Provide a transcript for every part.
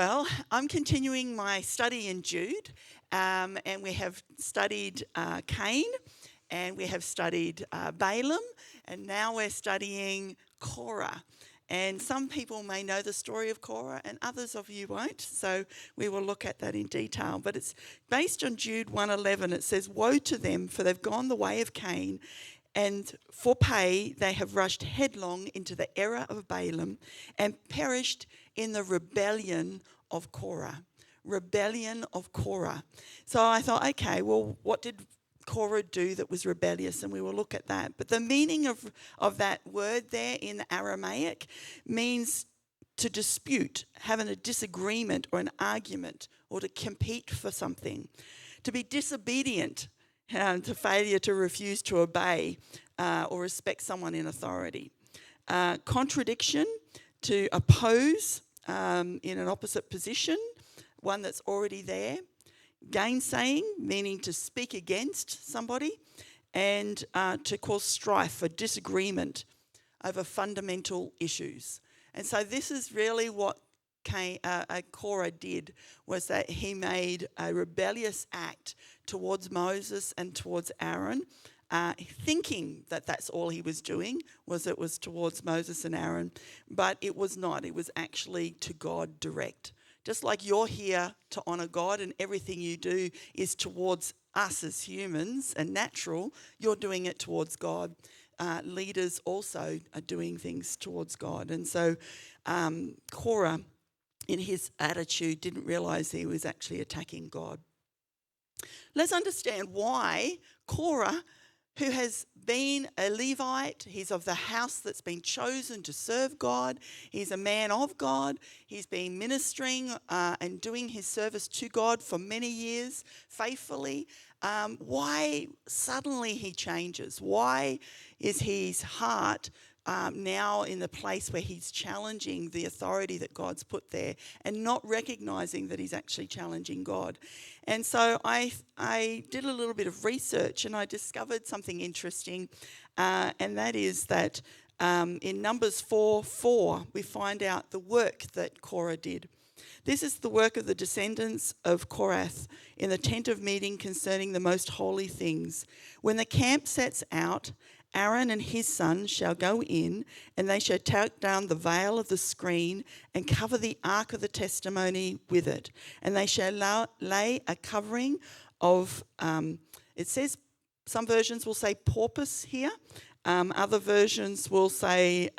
Well, I'm continuing my study in Jude, and we have studied Cain, and we have studied Balaam, and now we're studying Korah. And some people may know the story of Korah, and others of you won't, so we will look at that in detail. But it's based on Jude 1:11. It says, "Woe to them, for they've gone the way of Cain, and for pay they have rushed headlong into the error of Balaam and perished in the rebellion of Korah." Rebellion of Korah. So I thought, okay, well, what did Korah do that was rebellious? And we will look at that. But the meaning of that word there in the Aramaic means to dispute, having a disagreement or an argument, or to compete for something. To be disobedient, to failure to refuse to obey or respect someone in authority. Contradiction, to oppose in an opposite position, one that's already there. Gainsaying, meaning to speak against somebody, and to cause strife or disagreement over fundamental issues. And so this is really what Korah did, was that he made a rebellious act towards Moses and towards Aaron, thinking that that's all he was doing, it was towards Moses and Aaron, but it was not. It was actually to God direct. Just like you're here to honour God and everything you do is towards us as humans and natural, you're doing it towards God. Leaders also are doing things towards God. And so Korah, in his attitude, didn't realise he was actually attacking God. Let's understand why Korah, who has been a Levite, he's of the house that's been chosen to serve God, he's a man of God, he's been ministering and doing his service to God for many years faithfully. Why suddenly he changes? Why is his heart now in the place where he's challenging the authority that God's put there and not recognising that he's actually challenging God? And so I did a little bit of research and I discovered something interesting, and that is that in Numbers 4:4 we find out the work that Korah did. This is the work of the descendants of Korath in the tent of meeting concerning the most holy things. When the camp sets out, Aaron and his sons shall go in, and they shall take down the veil of the screen and cover the ark of the testimony with it. And they shall lay a covering of, it says, some versions will say porpoise here. Other versions will say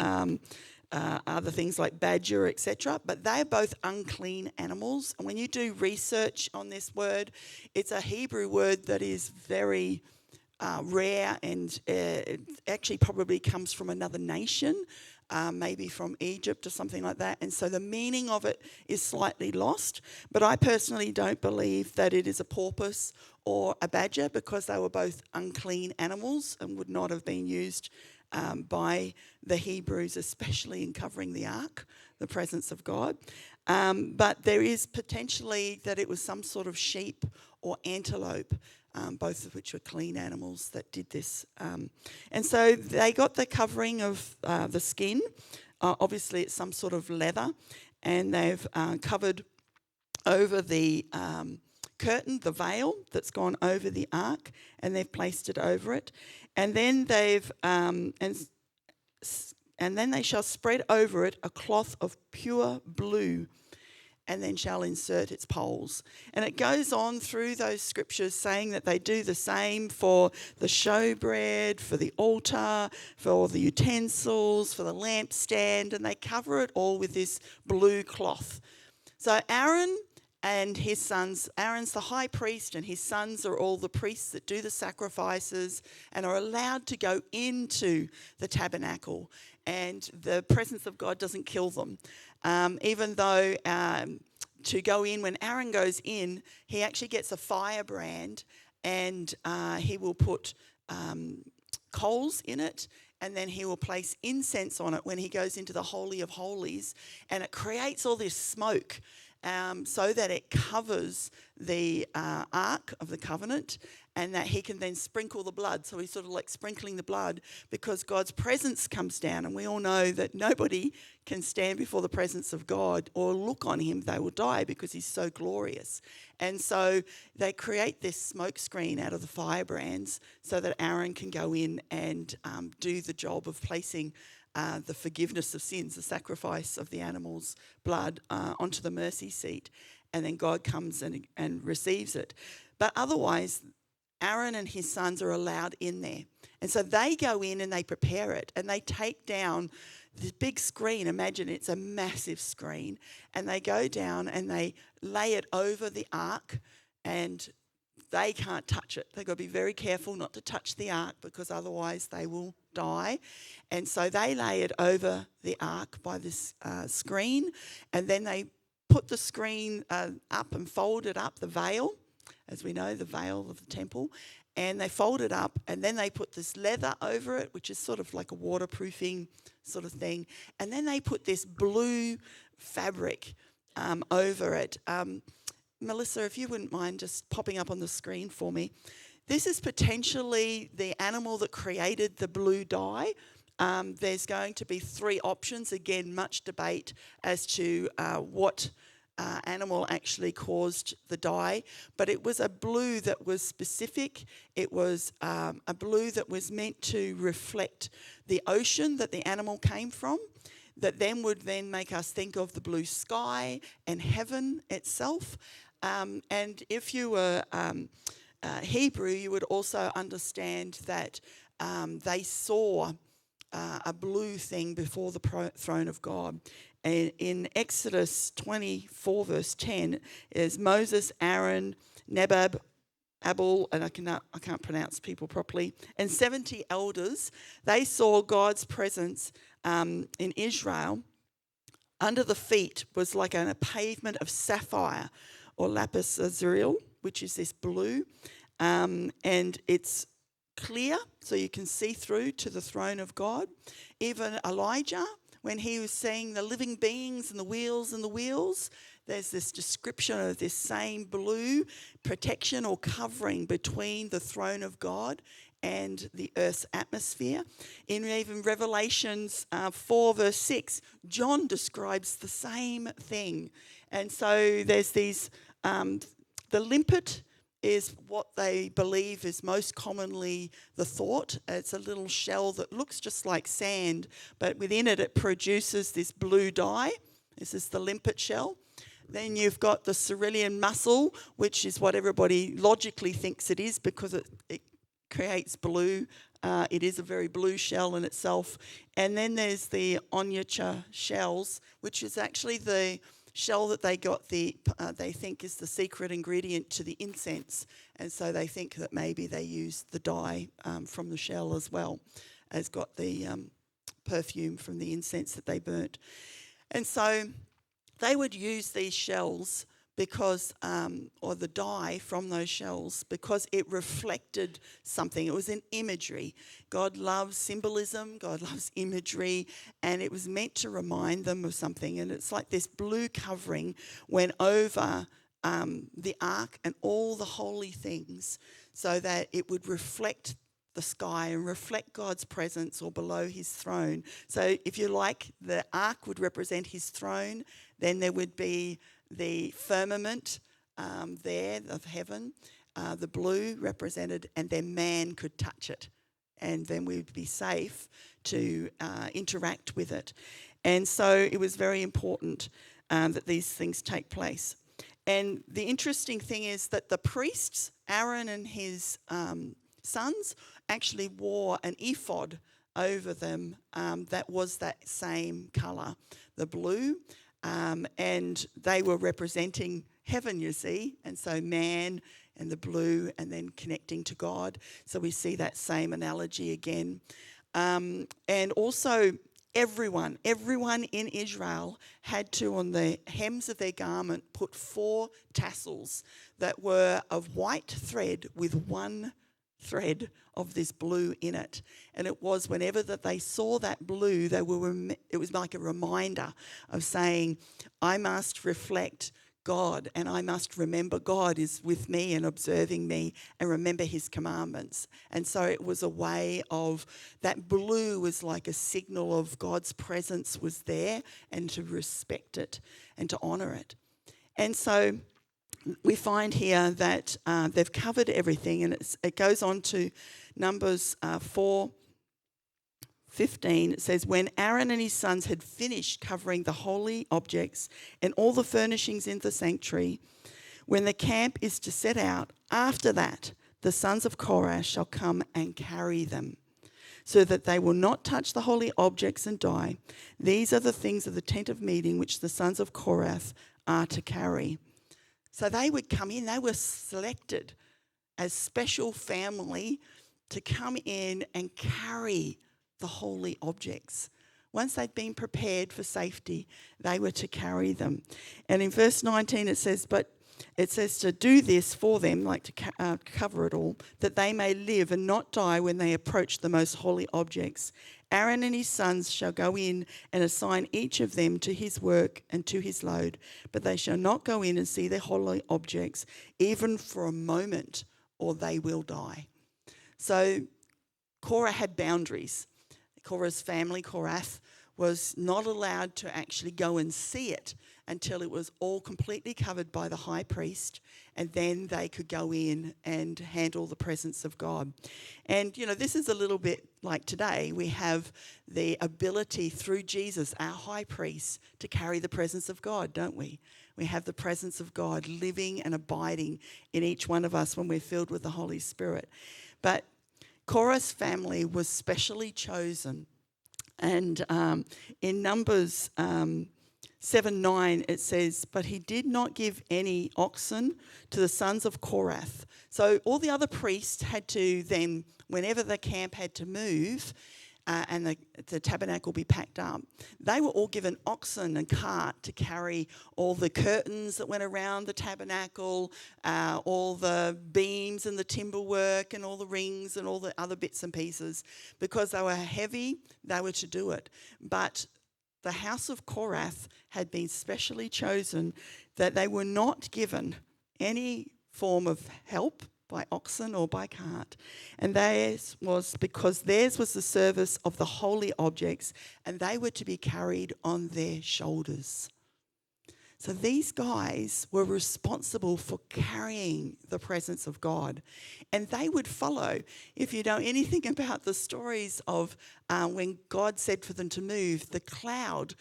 other things like badger, etc. But they're both unclean animals. And when you do research on this word, it's a Hebrew word that is very rare, and it actually probably comes from another nation, maybe from Egypt or something like that. And so the meaning of it is slightly lost. But I personally don't believe that it is a porpoise or a badger, because they were both unclean animals and would not have been used by the Hebrews, especially in covering the ark, the presence of God. But there is potentially that it was some sort of sheep or antelope, both of which were clean animals, that did this. And so they got the covering of the skin. Obviously, it's some sort of leather. And they've covered over the curtain, the veil that's gone over the ark, and they've placed it over it. And then and then they shall spread over it a cloth of pure blue, and then shall insert its poles. And it goes on through those scriptures saying that they do the same for the showbread, for the altar, for all the utensils, for the lampstand, and they cover it all with this blue cloth. So Aaron and his sons, Aaron's the high priest, and his sons are all the priests that do the sacrifices and are allowed to go into the tabernacle, and the presence of God doesn't kill them. Even though to go in, when Aaron goes in, he actually gets a firebrand, and he will put coals in it, and then he will place incense on it when he goes into the Holy of Holies, and it creates all this smoke so that it covers the Ark of the Covenant, and that he can then sprinkle the blood. So he's sort of like sprinkling the blood because God's presence comes down, and we all know that nobody can stand before the presence of God or look on him. They will die because he's so glorious. And so they create this smoke screen out of the firebrands so that Aaron can go in and do the job of placing the forgiveness of sins, the sacrifice of the animal's blood onto the mercy seat, and then God comes and receives it. But otherwise, Aaron and his sons are allowed in there. And so they go in and they prepare it, and they take down this big screen. Imagine it's a massive screen, and they go down and they lay it over the ark, and they can't touch it. They've got to be very careful not to touch the ark because otherwise they will die. And so they lay it over the ark by this screen, and then they put the screen up and fold it up, the veil, as we know, the veil of the temple, and they fold it up, and then they put this leather over it, which is sort of like a waterproofing sort of thing, and then they put this blue fabric over it. Melissa, if you wouldn't mind just popping up on the screen for me. This is potentially the animal that created the blue dye. There's going to be three options. Again, much debate as to what animal actually caused the dye. But it was a blue that was specific. It was a blue that was meant to reflect the ocean that the animal came from, that then would then make us think of the blue sky and heaven itself. And if you were Hebrew, you would also understand that they saw a blue thing before the throne of God. And in Exodus 24, verse 10, is Moses, Aaron, Nebab, Abel, and I can't pronounce people properly, and 70 elders. They saw God's presence in Israel. Under the feet was like a pavement of sapphire, or lapis lazuli, which is this blue, and it's clear, so you can see through to the throne of God. Even Elijah, when he was seeing the living beings and the wheels, there's this description of this same blue protection or covering between the throne of God and the earth's atmosphere. In even Revelations 4 verse 6, John describes the same thing. And so there's these, the limpet is what they believe is most commonly the thought. It's a little shell that looks just like sand, but within it, it produces this blue dye. This is the limpet shell. Then you've got the cerulean mussel, which is what everybody logically thinks it is because it creates blue. It is a very blue shell in itself. And then there's the onycha shells, which is actually the shell that they got they think is the secret ingredient to the incense. And so they think that maybe they used the dye from the shell as well as got the perfume from the incense that they burnt. And so they would use these shells because, or the dye from those shells, because it reflected something. It was an imagery. God loves symbolism, God loves imagery, and it was meant to remind them of something. And it's like this blue covering went over the ark and all the holy things so that it would reflect the sky and reflect God's presence or below his throne. So if you like, the ark would represent his throne, then there would be the firmament there of heaven, the blue represented, and then man could touch it. And then we'd be safe to interact with it. And so it was very important that these things take place. And the interesting thing is that the priests, Aaron and his sons, actually wore an ephod over them that was that same colour, the blue. And they were representing heaven, you see, and so man and the blue and then connecting to God. So we see that same analogy again. And also everyone in Israel had to, on the hems of their garment, put 4 tassels that were of white thread with one thread of this blue in it. And it was whenever that they saw that blue, it was like a reminder of saying, I must reflect God, and I must remember God is with me and observing me and remember his commandments. And so it was a way of, that blue was like a signal of God's presence was there and to respect it and to honour it. And so we find here that they've covered everything, and it goes on to Numbers 4:15. It says, when Aaron and his sons had finished covering the holy objects and all the furnishings in the sanctuary, when the camp is to set out, after that the sons of Korah shall come and carry them, so that they will not touch the holy objects and die. These are the things of the tent of meeting which the sons of Korah are to carry. So they would come in, they were selected as special family to come in and carry the holy objects. Once they'd been prepared for safety, they were to carry them. And in verse 19 it says to do this for them, like to cover it all, that they may live and not die when they approach the most holy objects. Aaron and his sons shall go in and assign each of them to his work and to his load, but they shall not go in and see their holy objects, even for a moment, or they will die. So Korah had boundaries. Korah's family, Korath, was not allowed to actually go and see it until it was all completely covered by the high priest, and then they could go in and handle the presence of God. And, this is a little bit like today. We have the ability through Jesus, our high priest, to carry the presence of God, don't we? We have the presence of God living and abiding in each one of us when we're filled with the Holy Spirit. But Korah's family was specially chosen. And in Numbers 7:9 it says, but he did not give any oxen to the sons of Korath. So all the other priests had to then, whenever the camp had to move and the tabernacle be packed up, they were all given oxen and cart to carry all the curtains that went around the tabernacle, all the beams and the timber work and all the rings and all the other bits and pieces. Because they were heavy, they were to do it. But the house of Korath had been specially chosen that they were not given any form of help by oxen or by cart. And theirs was because theirs was the service of the holy objects, and they were to be carried on their shoulders. So these guys were responsible for carrying the presence of God. And they would follow. If you know anything about the stories of when God said for them to move, the cloud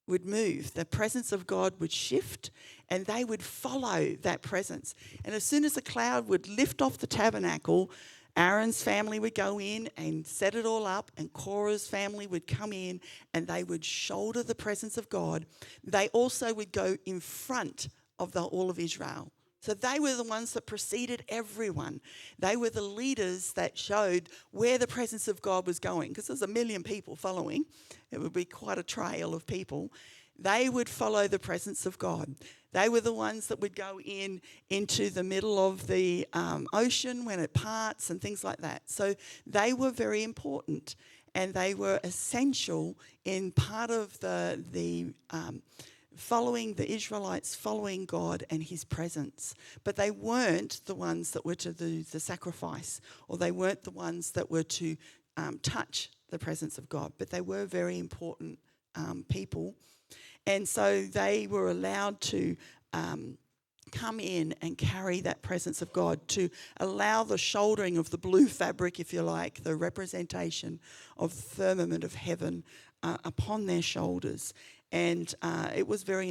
would move. The presence of God would shift, and they would follow that presence. And as soon as the cloud would lift off the tabernacle, Aaron's family would go in and set it all up, and Korah's family would come in and they would shoulder the presence of God. They also would go in front of all of Israel. So they were the ones that preceded everyone. They were the leaders that showed where the presence of God was going, because there's 1 million people following. It would be quite a trail of people. They would follow the presence of God. They were the ones that would go into the middle of the ocean when it parts and things like that. So they were very important, and they were essential in part of the following the Israelites, following God and his presence. But they weren't the ones that were to do the sacrifice, or they weren't the ones that were to touch the presence of God. But they were very important people. And so they were allowed to come in and carry that presence of God, to allow the shouldering of the blue fabric, if you like, the representation of the firmament of heaven upon their shoulders. And it was very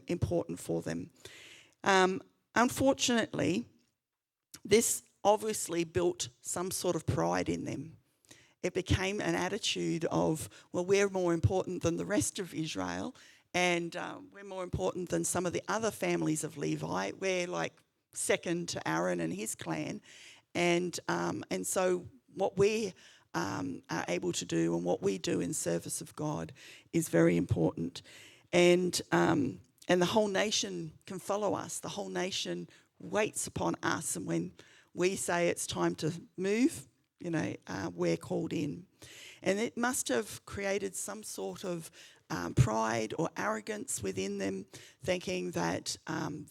important for them. Unfortunately, this obviously built some sort of pride in them. It became an attitude of, well, we're more important than the rest of Israel, and we're more important than some of the other families of Levi. We're like second to Aaron and his clan. And so what we are able to do and what we do in service of God is very important. And the whole nation can follow us. The whole nation waits upon us. And when we say it's time to move, we're called in. And it must have created some sort of pride or arrogance within them, thinking that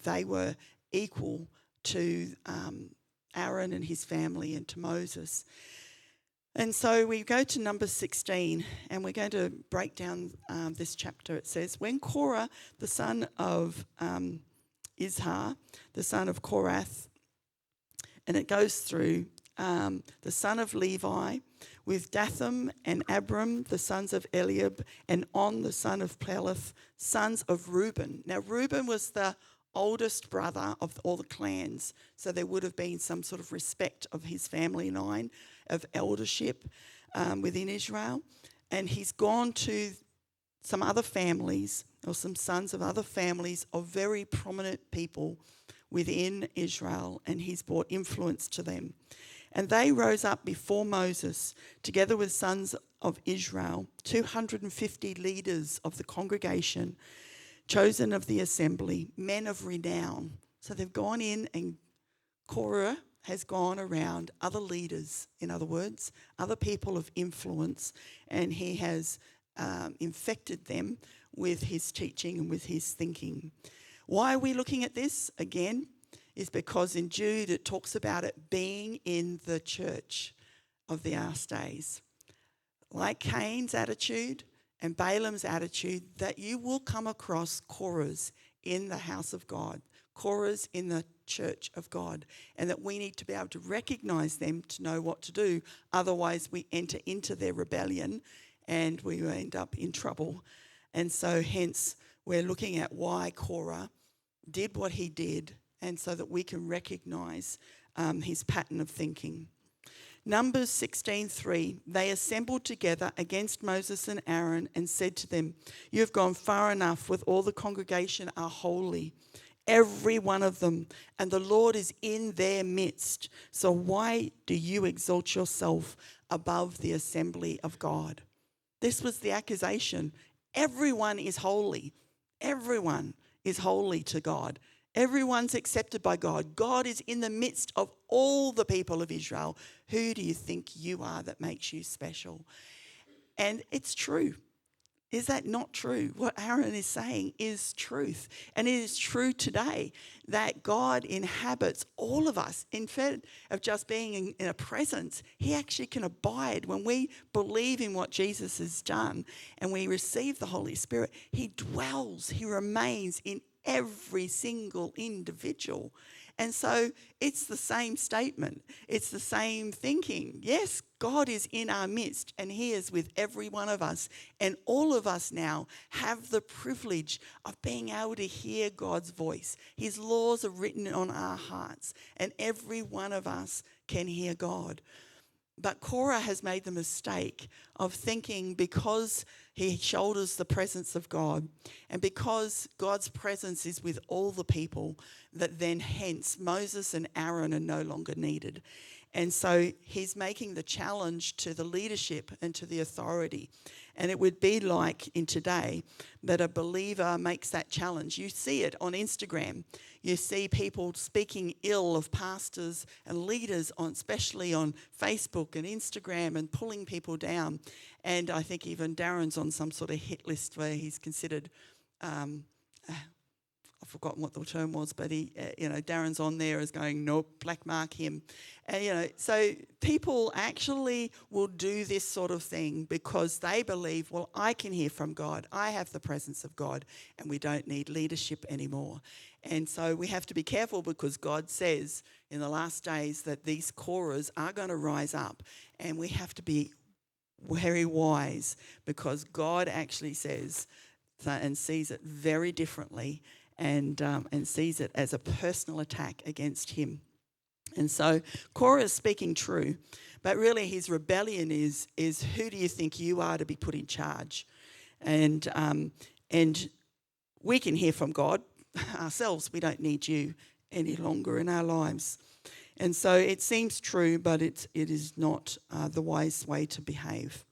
they were equal to Aaron and his family and to Moses. And so we go to Numbers 16, and we're going to break down this chapter. It says, when Korah, the son of Izhar, the son of Korath, and it goes through the son of Levi, with Dathan and Abram, the sons of Eliab, and On, the son of Peleth, sons of Reuben. Now, Reuben was the oldest brother of all the clans, so there would have been some sort of respect of his family line of eldership within Israel. And he's gone to some other families, or some sons of other families of very prominent people within Israel, and he's brought influence to them. And they rose up before Moses, together with sons of Israel, 250 leaders of the congregation, chosen of the assembly, men of renown. So they've gone in, and Korah has gone around other leaders, in other words, other people of influence, and he has infected them with his teaching and with his thinking. Why are we looking at this? Again, is because in Jude it talks about it being in the church of the last days. Like Cain's attitude and Balaam's attitude, that you will come across Korahs in the house of God, Korahs in the church of God, and that we need to be able to recognize them to know what to do. Otherwise, we enter into their rebellion and we end up in trouble. And so hence, we're looking at why Korah did what he did, and so that we can recognize his pattern of thinking. Numbers 16:3, they assembled together against Moses and Aaron and said to them, you have gone far enough, with all the congregation are holy, every one of them, and the Lord is in their midst. So why do you exalt yourself above the assembly of God? This was the accusation. Everyone is holy. Everyone is holy to God. Everyone's accepted by God. God is in the midst of all the people of Israel. Who do you think you are that makes you special? And it's true. Is that not true? What Aaron is saying is truth. And it is true today that God inhabits all of us. Instead of just being in a presence, he actually can abide. When we believe in what Jesus has done and we receive the Holy Spirit, he dwells, he remains in every single individual. And so it's the same statement. It's the same thinking. Yes, God is in our midst, and he is with every one of us. And all of us now have the privilege of being able to hear God's voice. His laws are written on our hearts, and every one of us can hear God. But Korah has made the mistake of thinking, because he shoulders the presence of God, and because God's presence is with all the people, that then hence Moses and Aaron are no longer needed. And so he's making the challenge to the leadership and to the authority. And it would be like in today that a believer makes that challenge. You see it on Instagram. You see people speaking ill of pastors and leaders, especially on Facebook and Instagram, and pulling people down. And I think even Darren's on some sort of hit list where he's considered, I've forgotten what the term was, but Darren's on there as going, nope, black mark him. And, so people actually will do this sort of thing because they believe, well, I can hear from God. I have the presence of God, and we don't need leadership anymore. And so we have to be careful, because God says in the last days that these Korahs are going to rise up, and we have to be very wise, because God actually says and sees it very differently, and sees it as a personal attack against him. And so Korah is speaking true, but really his rebellion is who do you think you are to be put in charge? And we can hear from God ourselves. We don't need you any longer in our lives. And so it seems true, but it is not the wise way to behave.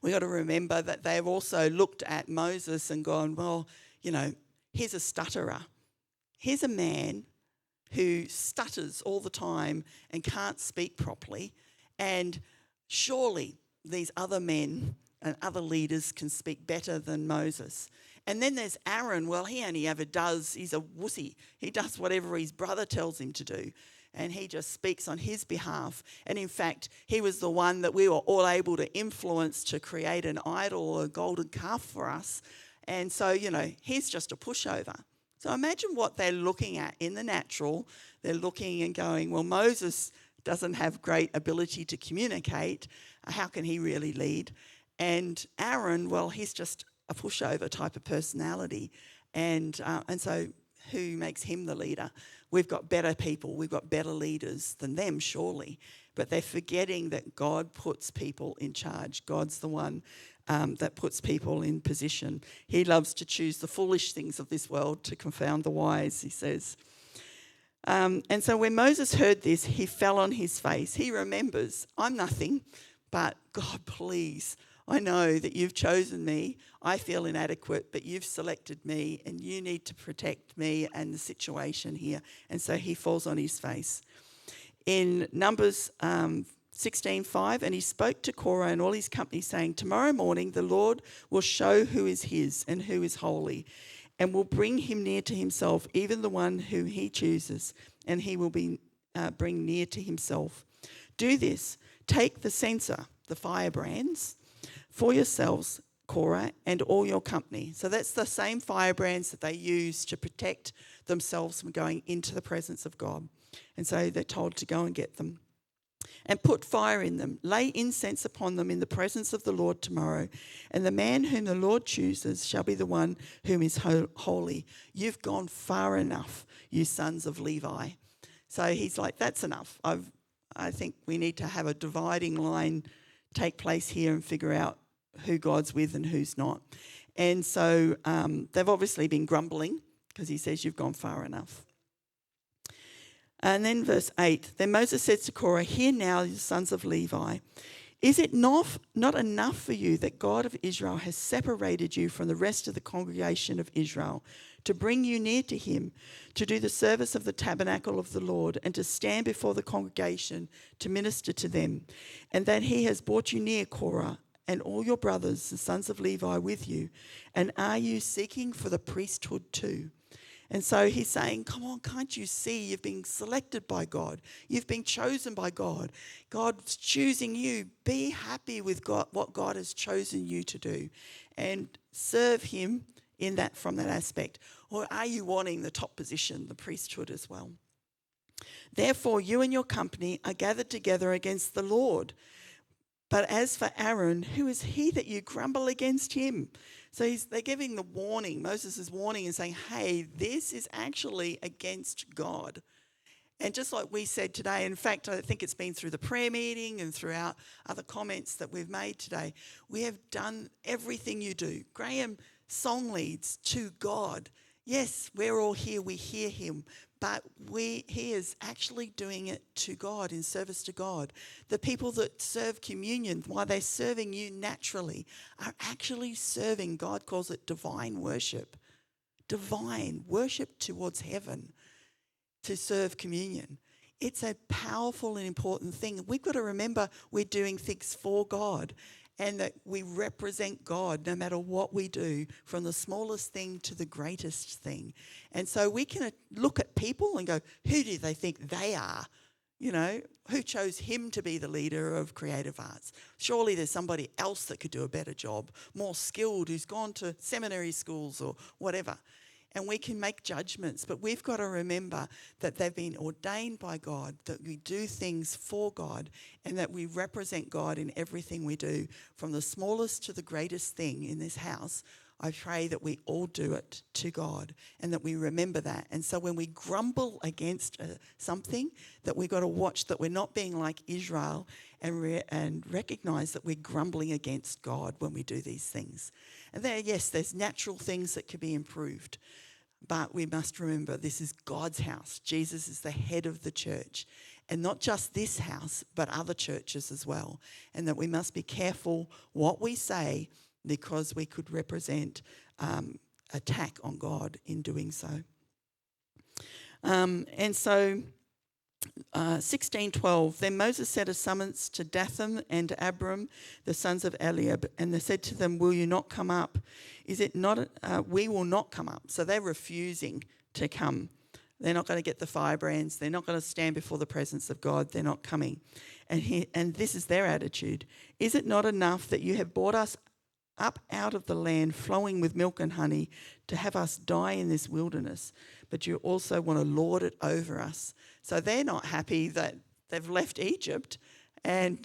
We got to remember that they've also looked at Moses and gone, well, here's a stutterer. Here's a man who stutters all the time and can't speak properly. And surely these other men and other leaders can speak better than Moses. And then there's Aaron. Well, he only ever does, he's a wussy. He does whatever his brother tells him to do. And he just speaks on his behalf. And in fact, he was the one that we were all able to influence to create an idol, a golden calf for us. And so, he's just a pushover. So imagine what they're looking at in the natural. They're looking and going, well, Moses doesn't have great ability to communicate. How can he really lead? And Aaron, well, he's just a pushover type of personality. And so who makes him the leader? We've got better people. We've got better leaders than them, surely. But they're forgetting that God puts people in charge. God's the one that puts people in position. He loves to choose the foolish things of this world to confound the wise, he says. And so when Moses heard this, he fell on his face. He remembers, I'm nothing, but God, please, I know that you've chosen me. I feel inadequate, but you've selected me and you need to protect me and the situation here. And so he falls on his face. In Numbers 16:5, and he spoke to Korah and all his company, saying, tomorrow morning the Lord will show who is his and who is holy, and will bring him near to himself, even the one whom he chooses, and he will bring near to himself. Do this, take the censer, the firebrands, for yourselves, Korah, and all your company. So that's the same firebrands that they use to protect themselves from going into the presence of God. And so they're told to go and get them. And put fire in them, lay incense upon them in the presence of the Lord tomorrow. And the man whom the Lord chooses shall be the one whom is holy. You've gone far enough, you sons of Levi. So he's like, that's enough. I think we need to have a dividing line take place here and figure out who God's with and who's not. And so they've obviously been grumbling because he says you've gone far enough. And then verse 8, then Moses says to Korah, hear now, you sons of Levi, is it not enough for you that God of Israel has separated you from the rest of the congregation of Israel to bring you near to him, to do the service of the tabernacle of the Lord, and to stand before the congregation to minister to them, and that he has brought you near, Korah, and all your brothers, the sons of Levi, with you? And are you seeking for the priesthood too? And so he's saying, come on, can't you see you've been selected by God? You've been chosen by God. God's choosing you. Be happy with God, what God has chosen you to do, and serve him in that, from that aspect. Or are you wanting the top position, the priesthood as well? Therefore, you and your company are gathered together against the Lord. But as for Aaron, who is he that you grumble against him? So they're giving the warning. Moses is warning and saying, hey, this is actually against God. And just like we said today, in fact, I think it's been through the prayer meeting and throughout other comments that we've made today, we have done everything you do. Graham song leads to God. Yes, we're all here, we hear him, but he is actually doing it to God, in service to God. The people that serve communion, while they're serving you naturally, are actually serving, God calls it divine worship. Divine worship towards heaven to serve communion. It's a powerful and important thing. We've got to remember we're doing things for God, and that we represent God no matter what we do, from the smallest thing to the greatest thing. And so we can look at people and go, who do they think they are? Who chose him to be the leader of creative arts? Surely there's somebody else that could do a better job, more skilled, who's gone to seminary schools or whatever. And we can make judgments, but we've got to remember that they've been ordained by God, that we do things for God, and that we represent God in everything we do, from the smallest to the greatest thing in this house. I pray that we all do it to God, and that we remember that. And so when we grumble against something, that we've got to watch that we're not being like Israel, and recognise that we're grumbling against God when we do these things. And there's natural things that can be improved. But we must remember this is God's house. Jesus is the head of the church. And not just this house, but other churches as well. And that we must be careful what we say, because we could represent attack on God in doing so. And so 16:12. Then Moses sent a summons to Dathan and Abiram, the sons of Eliab, and they said to them, "Will you not come up? Is it not? We will not come up." So they're refusing to come. They're not going to get the firebrands. They're not going to stand before the presence of God. They're not coming. And this is their attitude. "Is it not enough that you have brought us up out of the land flowing with milk and honey to have us die in this wilderness, but you also want to lord it over us?" So they're not happy that they've left Egypt and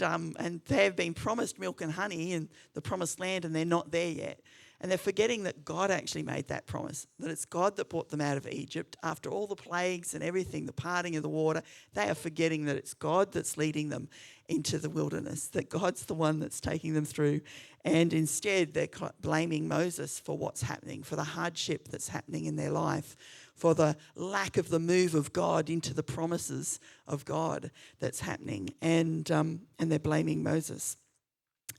they've been promised milk and honey in the promised land, and they're not there yet. And they're forgetting that God actually made that promise, that it's God that brought them out of Egypt. After all the plagues and everything, the parting of the water, they are forgetting that it's God that's leading them into the wilderness, that God's the one that's taking them through. And instead, they're blaming Moses for what's happening, for the hardship that's happening in their life, for the lack of the move of God into the promises of God that's happening. And they're blaming Moses.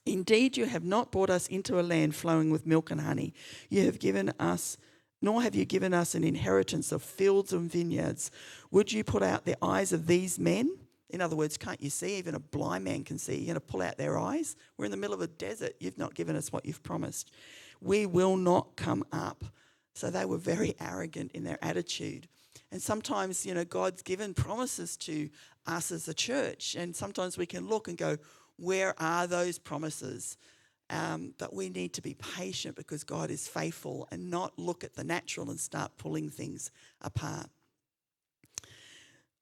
"Indeed, you have not brought us into a land flowing with milk and honey. You have given us, nor have you given us an inheritance of fields and vineyards. Would you put out the eyes of these men?" In other words, can't you see? Even a blind man can see. You're going to pull out their eyes? We're in the middle of a desert. You've not given us what you've promised. "We will not come up." So they were very arrogant in their attitude. And sometimes, God's given promises to us as a church. And sometimes we can look and go, where are those promises? But we need to be patient because God is faithful and not look at the natural and start pulling things apart.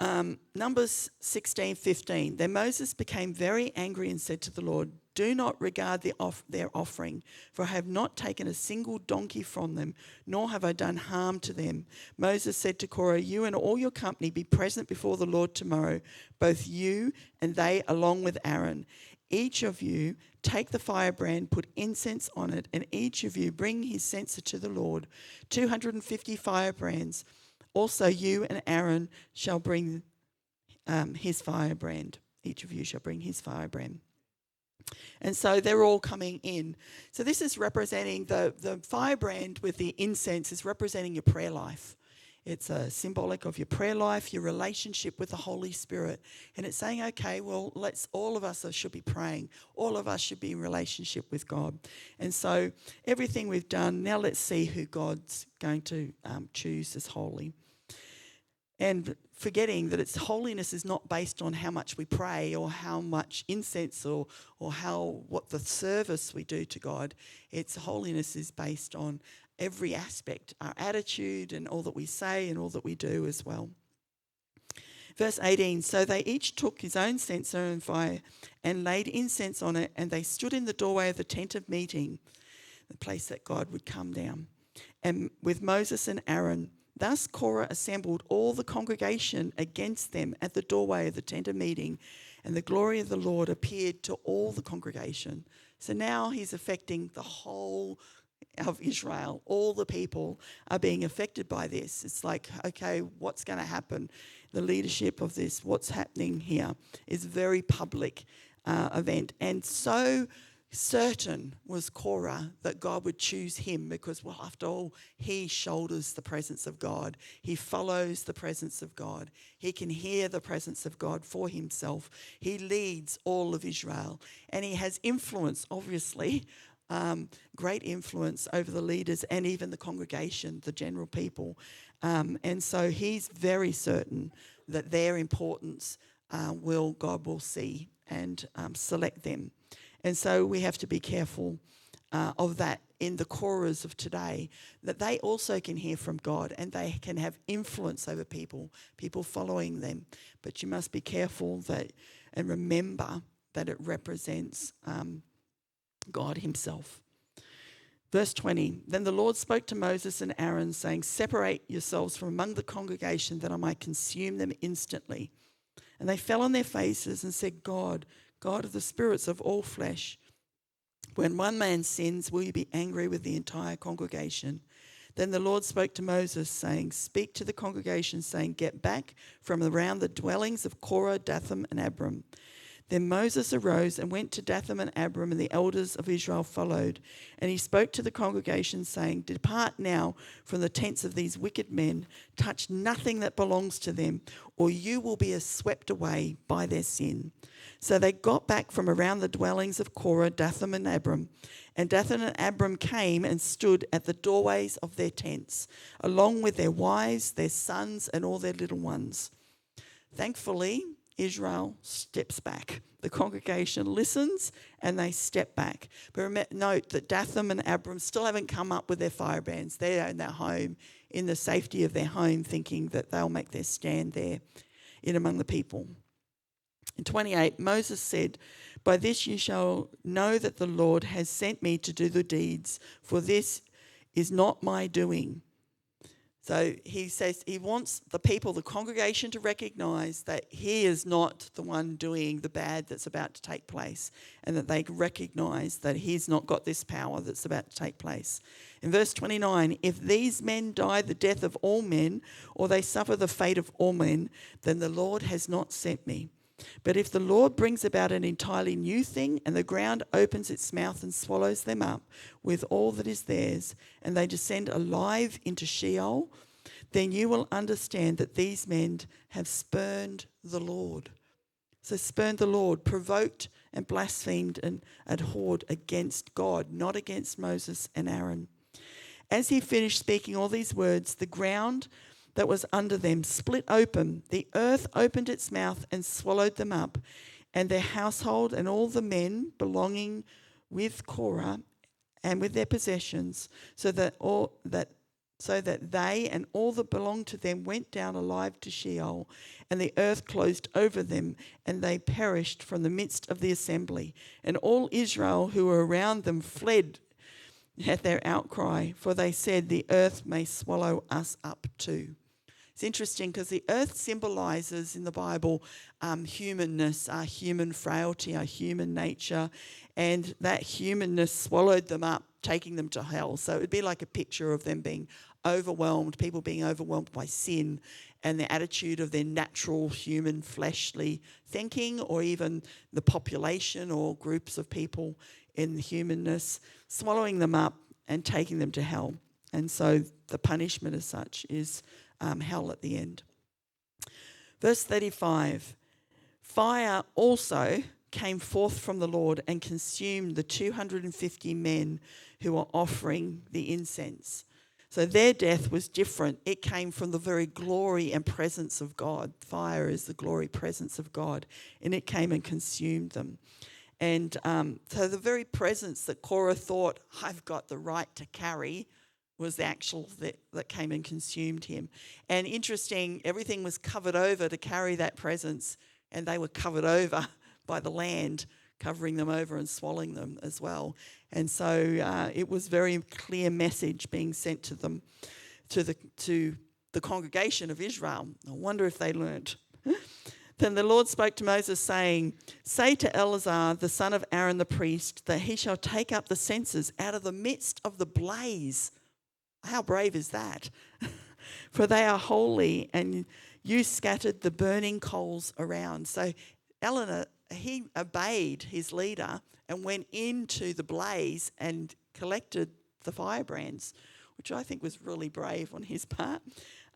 Numbers 16:15. Then Moses became very angry and said to the Lord, "Do not regard their offering, for I have not taken a single donkey from them, nor have I done harm to them." Moses said to Korah, "You and all your company be present before the Lord tomorrow, both you and they along with Aaron. Each of you take the firebrand, put incense on it, and each of you bring his censer to the Lord, 250 firebrands. Also you and Aaron shall bring his firebrand. Each of you shall bring his firebrand." And so they're all coming in. So this is representing the firebrand with the incense is representing your prayer life. It's a symbolic of your prayer life, your relationship with the Holy Spirit. And it's saying, okay, well, all of us should be praying. All of us should be in relationship with God. And so everything we've done, now let's see who God's going to choose as holy. And forgetting that holiness is not based on how much we pray or how much incense or what the service we do to God. Its holiness is based on every aspect, our attitude and all that we say and all that we do as well. Verse 18, "So they each took his own censer and fire and laid incense on it, and they stood in the doorway of the tent of meeting," the place that God would come down, "and with Moses and Aaron. Thus Korah assembled all the congregation against them at the doorway of the tent of meeting, and the glory of the Lord appeared to all the congregation." So now he's affecting the whole of Israel. All the people are being affected by this. It's like, okay, what's going to happen? The leadership of this, what's happening here, is a very public event. And so certain was Korah that God would choose him because, well, after all, he shoulders the presence of God. He follows the presence of God. He can hear the presence of God for himself. He leads all of Israel. And he has influence, obviously, great influence over the leaders and even the congregation, the general people. And so he's very certain that their importance God will see and select them. And so we have to be careful of that in the Korahs of today, that they also can hear from God and they can have influence over people following them. But you must be careful and remember that it represents God himself. Verse 20, "Then the Lord spoke to Moses and Aaron, saying, 'Separate yourselves from among the congregation, that I might consume them instantly.' And they fell on their faces and said, 'God of the spirits of all flesh, when one man sins, will you be angry with the entire congregation?' Then the Lord spoke to Moses, saying, 'Speak to the congregation, saying, get back from around the dwellings of Korah, Dathan, and Abiram.' Then Moses arose and went to Dathan and Abiram, and the elders of Israel followed. And he spoke to the congregation, saying, Depart now from the tents of these wicked men, touch nothing that belongs to them, or you will be swept away by their sin. So they got back from around the dwellings of Korah, Dathan and Abiram. And Dathan and Abiram came and stood at the doorways of their tents, along with their wives, their sons, and all their little ones. Thankfully, Israel steps back. The congregation listens and they step back. But note that Dathan and Abiram still haven't come up with their firebrands. They're in their home, in the safety of their home, thinking that they'll make their stand there in among the people. In 28, Moses said, By this you shall know that the Lord has sent me to do the deeds, for this is not my doing. So he says he wants the people, the congregation, to recognize that he is not the one doing the bad that's about to take place, and that they recognize that he's not got this power that's about to take place. In verse 29, if these men die the death of all men, or they suffer the fate of all men, then the Lord has not sent me. But if the Lord brings about an entirely new thing, and the ground opens its mouth and swallows them up with all that is theirs, and they descend alive into Sheol, then you will understand that these men have spurned the Lord. So spurned the Lord, provoked and blasphemed and abhorred against God, not against Moses and Aaron. As he finished speaking all these words, the ground that was under them split open. The earth opened its mouth and swallowed them up, and their household and all the men belonging with Korah and with their possessions, so that they and all that belonged to them went down alive to Sheol, and the earth closed over them, and they perished from the midst of the assembly. And all Israel who were around them fled at their outcry, for they said, The earth may swallow us up too. It's interesting because the earth symbolizes in the Bible humanness, our human frailty, our human nature, and that humanness swallowed them up, taking them to hell. So it would be like a picture of them being overwhelmed, people being overwhelmed by sin and the attitude of their natural human fleshly thinking, or even the population or groups of people in the humanness, swallowing them up and taking them to hell. And so the punishment as such is hell at the end. Verse 35, fire also came forth from the Lord and consumed the 250 men who were offering the incense. So their death was different. It came from the very glory and presence of God. Fire is the glory presence of God, and it came and consumed them. And so the very presence that Korah thought, I've got the right to carry, was the actual that came and consumed him. And interesting, everything was covered over to carry that presence, and they were covered over by the land, covering them over and swallowing them as well. And so it was very clear message being sent to them, to the congregation of Israel. I wonder if they learnt. Then the Lord spoke to Moses, saying, Say to Eleazar, the son of Aaron the priest, that he shall take up the censers out of the midst of the blaze. How brave is that? For they are holy, and you scattered the burning coals around. So Eleanor, he obeyed his leader and went into the blaze and collected the firebrands, which I think was really brave on his part.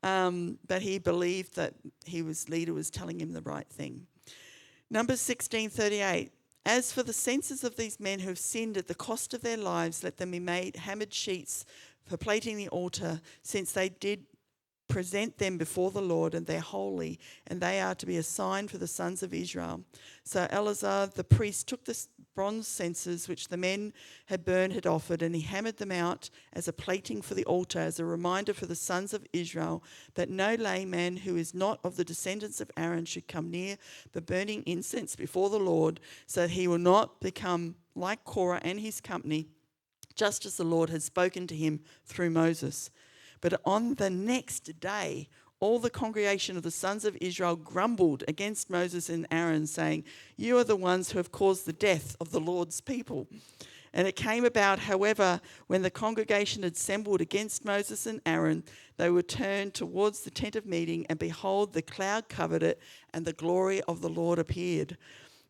But he believed that his leader was telling him the right thing. Numbers 16:38. As for the censers of these men who have sinned at the cost of their lives, let them be made hammered sheets for plating the altar, since they did present them before the Lord, and they're holy, and they are to be a sign for the sons of Israel. So Eleazar the priest took the bronze censers which the men had offered, and he hammered them out as a plating for the altar, as a reminder for the sons of Israel, that no layman who is not of the descendants of Aaron should come near the burning incense before the Lord, so that he will not become like Korah and his company, just as the Lord had spoken to him through Moses. But on the next day, all the congregation of the sons of Israel grumbled against Moses and Aaron, saying, You are the ones who have caused the death of the Lord's people. And it came about, however, when the congregation had assembled against Moses and Aaron, they were turned towards the tent of meeting, and behold, the cloud covered it, and the glory of the Lord appeared.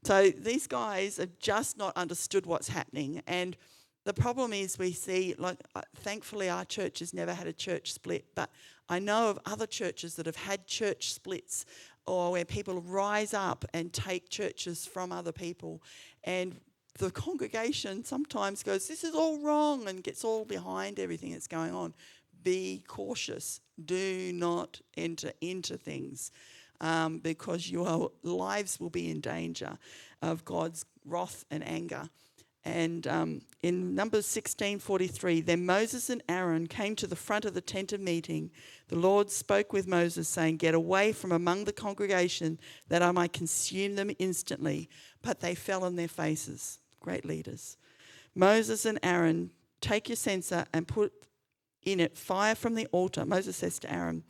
So these guys have just not understood what's happening. And the problem is we see, thankfully our church has never had a church split, but I know of other churches that have had church splits, or where people rise up and take churches from other people. And the congregation sometimes goes, this is all wrong, and gets all behind everything that's going on. Be cautious. Do not enter into things because your lives will be in danger of God's wrath and anger. And in Numbers 16:43, then Moses and Aaron came to the front of the tent of meeting. The Lord spoke with Moses, saying, get away from among the congregation, that I might consume them instantly. But they fell on their faces. Great leaders. Moses and Aaron, take your censer and put in it fire from the altar. Moses says to Aaron,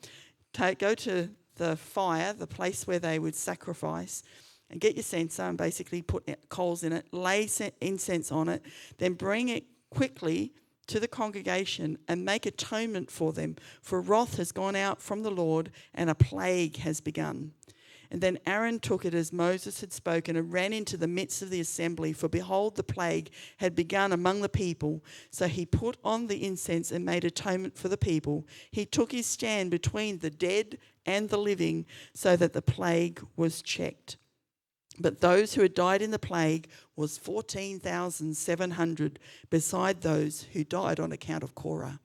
go to the fire, the place where they would sacrifice, and get your censer and basically put coals in it, lay incense on it, then bring it quickly to the congregation and make atonement for them, for wrath has gone out from the Lord and a plague has begun. And then Aaron took it as Moses had spoken and ran into the midst of the assembly, for behold, the plague had begun among the people. So he put on the incense and made atonement for the people. He took his stand between the dead and the living, so that the plague was checked. But those who had died in the plague was 14,700, beside those who died on account of Korah.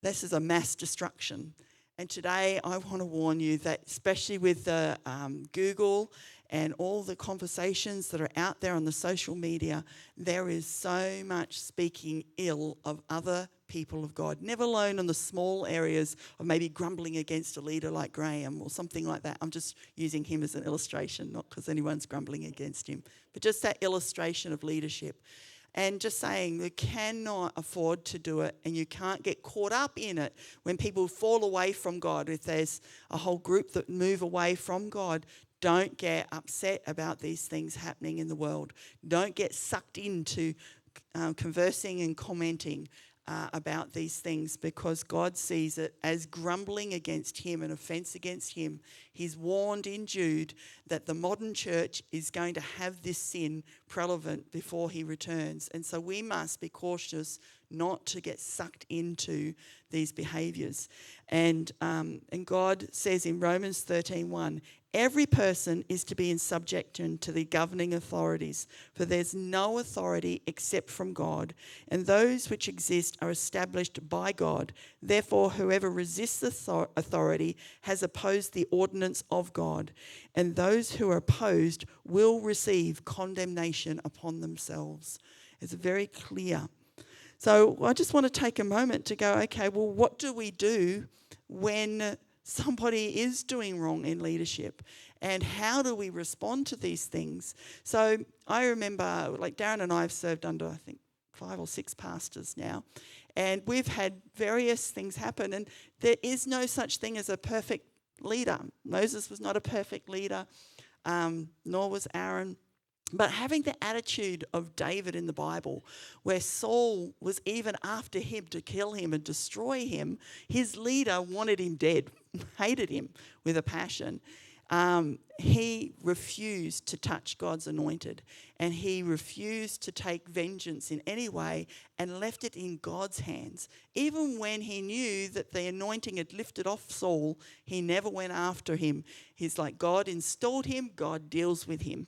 This is a mass destruction. And today I want to warn you that, especially with the Google and all the conversations that are out there on the social media, there is so much speaking ill of other people of God, never alone in the small areas of maybe grumbling against a leader like Graham or something like that. I'm just using him as an illustration, not because anyone's grumbling against him, but just that illustration of leadership. And just saying, you cannot afford to do it, and you can't get caught up in it when people fall away from God. If there's a whole group that move away from God, don't get upset about these things happening in the world. Don't get sucked into conversing and commenting about these things, because God sees it as grumbling against him, an offense against him. He's warned in Jude that the modern church is going to have this sin prevalent before he returns. And so we must be cautious not to get sucked into these behaviours. And God says in Romans 13:1, every person is to be in subjection to the governing authorities, for there's no authority except from God, and those which exist are established by God. Therefore, whoever resists authority has opposed the ordinance of God, and those who are opposed will receive condemnation upon themselves. It's very clear. So I just want to take a moment to go, okay, well, what do we do when somebody is doing wrong in leadership, and how do we respond to these things? So I remember, like Darren and I have served under, I think, 5 or 6 pastors now, and we've had various things happen, and there is no such thing as a perfect leader. Moses was not a perfect leader, nor was Aaron. But having the attitude of David in the Bible, where Saul was even after him to kill him and destroy him, his leader wanted him dead, hated him with a passion. He refused to touch God's anointed, and he refused to take vengeance in any way and left it in God's hands. Even when he knew that the anointing had lifted off Saul, he never went after him. He's like, God installed him, God deals with him.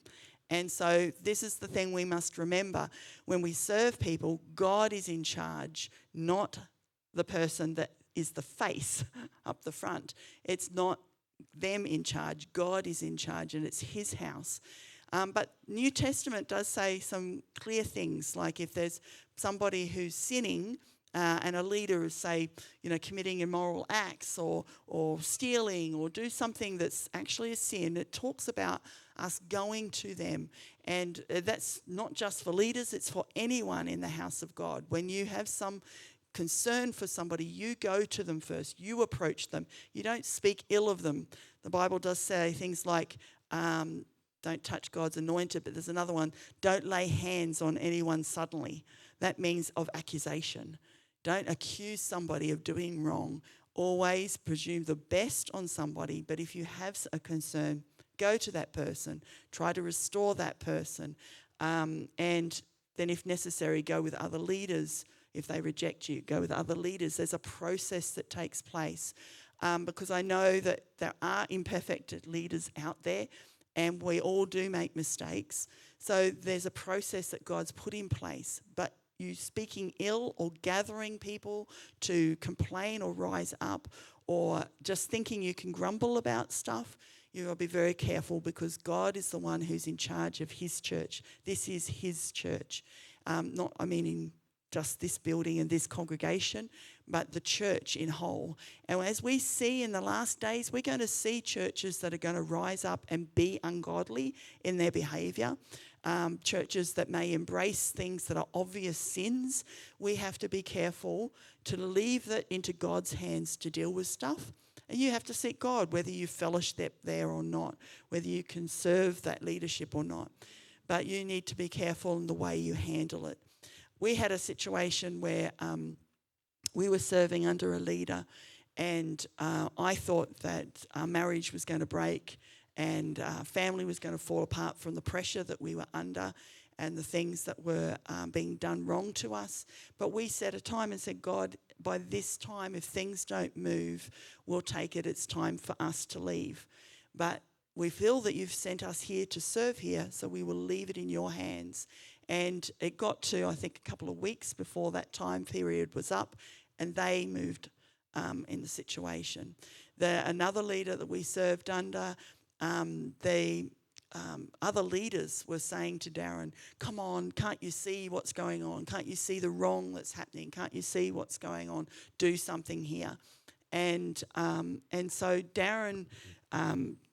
And so this is the thing we must remember. When we serve people, God is in charge, not the person that is the face up the front. It's not them in charge. God is in charge, and it's his house. But New Testament does say some clear things, like if there's somebody who's sinning and a leader is, say, committing immoral acts or stealing or do something that's actually a sin, it talks about us going to them. And that's not just for leaders, it's for anyone in the house of God. When you have some concern for somebody, you go to them first. You approach them. You don't speak ill of them. The Bible does say things like, don't touch God's anointed, but there's another one, don't lay hands on anyone suddenly. That means of accusation. Don't accuse somebody of doing wrong. Always presume the best on somebody, but if you have a concern, go to that person, try to restore that person, and then if necessary, go with other leaders. If they reject you, go with other leaders. There's a process that takes place because I know that there are imperfect leaders out there and we all do make mistakes. So there's a process that God's put in place. But you speaking ill or gathering people to complain or rise up or just thinking you can grumble about stuff, you've got to be very careful because God is the one who's in charge of his church. This is his church. In just this building and this congregation, but the church in whole. And as we see in the last days, we're going to see churches that are going to rise up and be ungodly in their behaviour. Churches that may embrace things that are obvious sins. We have to be careful to leave that into God's hands to deal with stuff. And you have to seek God, whether you fellowship there or not, whether you can serve that leadership or not. But you need to be careful in the way you handle it. We had a situation where we were serving under a leader and I thought that our marriage was going to break and our family was going to fall apart from the pressure that we were under and the things that were being done wrong to us. But we set a time and said, God, by this time, if things don't move, we'll take it. It's time for us to leave. But we feel that you've sent us here to serve here, so we will leave it in your hands. And it got to, I think, a couple of weeks before that time period was up, and they moved in the situation. Another leader that we served under, other leaders were saying to Darren, come on, can't you see what's going on? Can't you see the wrong that's happening? Can't you see what's going on? Do something here. And so Darren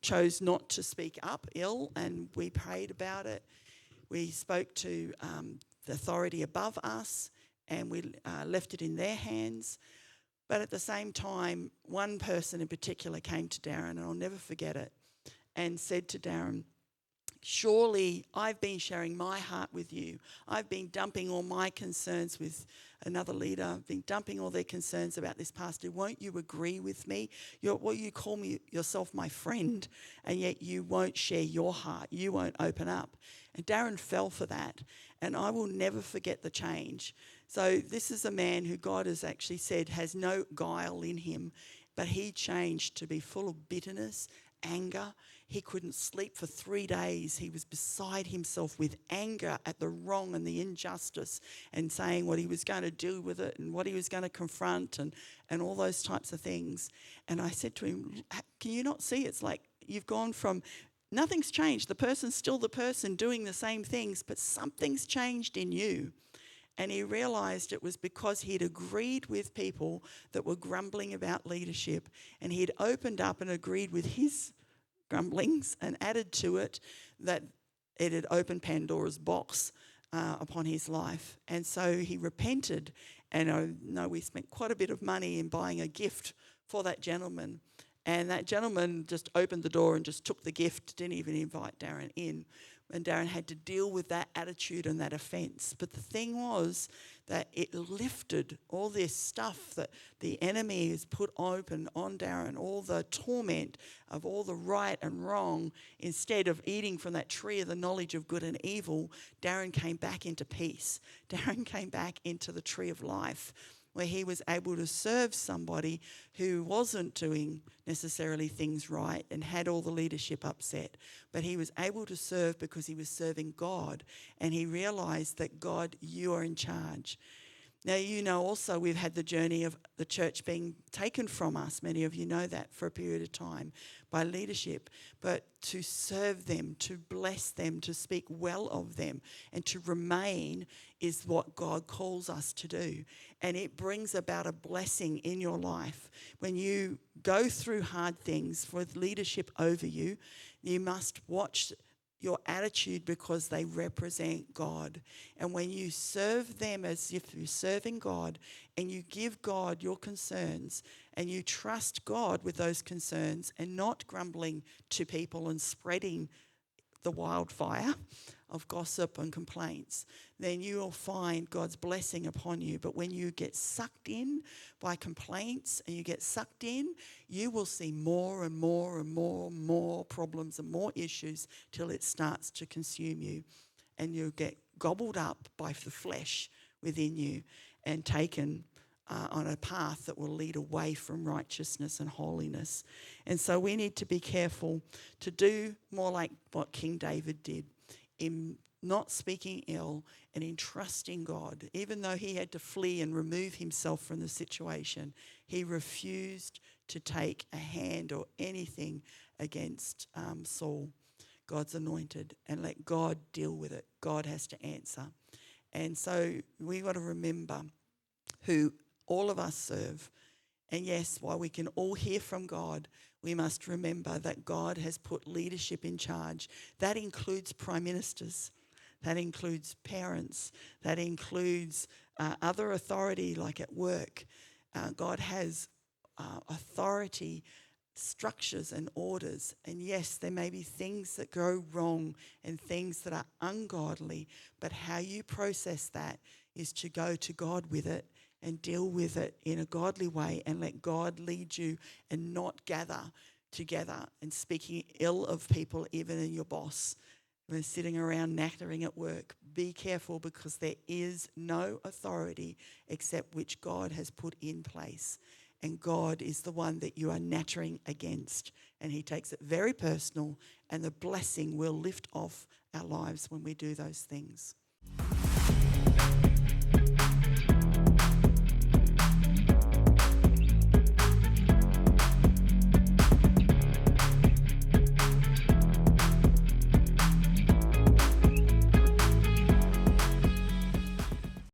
chose not to speak up ill, and we prayed about it. We spoke to the authority above us, and we left it in their hands. But at the same time, one person in particular came to Darren, and I'll never forget it, and said to Darren, surely I've been sharing my heart with you. I've been dumping all my concerns with another leader. I've been dumping all their concerns about this pastor. Won't you agree with me? You call me yourself my friend, and yet you won't share your heart. You won't open up. And Darren fell for that, and I will never forget the change. So this is a man who God has actually said has no guile in him, but he changed to be full of bitterness, anger. He couldn't sleep for 3 days. He was beside himself with anger at the wrong and the injustice and saying what he was going to do with it and what he was going to confront and all those types of things. And I said to him, can you not see? It's like you've gone from nothing's changed. The person's still the person doing the same things, but something's changed in you. And he realised it was because he'd agreed with people that were grumbling about leadership, and he'd opened up and agreed with his grumblings and added to it that it had opened Pandora's box upon his life. And so he repented, and I know we spent quite a bit of money in buying a gift for that gentleman. And that gentleman just opened the door and just took the gift, didn't even invite Darren in. And Darren had to deal with that attitude and that offence. But the thing was that it lifted all this stuff that the enemy has put open on Darren, all the torment of all the right and wrong. Instead of eating from that tree of the knowledge of good and evil, Darren came back into peace. Darren came back into the tree of life, where he was able to serve somebody who wasn't doing necessarily things right and had all the leadership upset. But he was able to serve because he was serving God, and he realised that, God, you are in charge. Now, you know also we've had the journey of the church being taken from us. Many of you know that for a period of time by leadership. But to serve them, to bless them, to speak well of them, and to remain is what God calls us to do. And it brings about a blessing in your life. When you go through hard things with leadership over you, you must watch your attitude because they represent God. And when you serve them as if you're serving God, and you give God your concerns and you trust God with those concerns and not grumbling to people and spreading the wildfire of gossip and complaints, then you will find God's blessing upon you. But when you get sucked in by complaints and you get sucked in, you will see more and more and more problems and more issues till it starts to consume you. And you get gobbled up by the flesh within you and taken on a path that will lead away from righteousness and holiness. And so we need to be careful to do more like what King David did, in not speaking ill and in trusting God. Even though he had to flee and remove himself from the situation, he refused to take a hand or anything against Saul, God's anointed, and let God deal with it. God has to answer. And so we got to remember who all of us serve. And yes, while we can all hear from God, we must remember that God has put leadership in charge. That includes prime ministers. That includes parents. That includes other authority, like at work. God has authority, structures and orders. And yes, there may be things that go wrong and things that are ungodly, but how you process that is to go to God with it and deal with it in a godly way and let God lead you, and not gather together and speaking ill of people, even in your boss, when sitting around nattering at work. Be careful, because there is no authority except which God has put in place. And God is the one that you are nattering against. And he takes it very personal, and the blessing will lift off our lives when we do those things.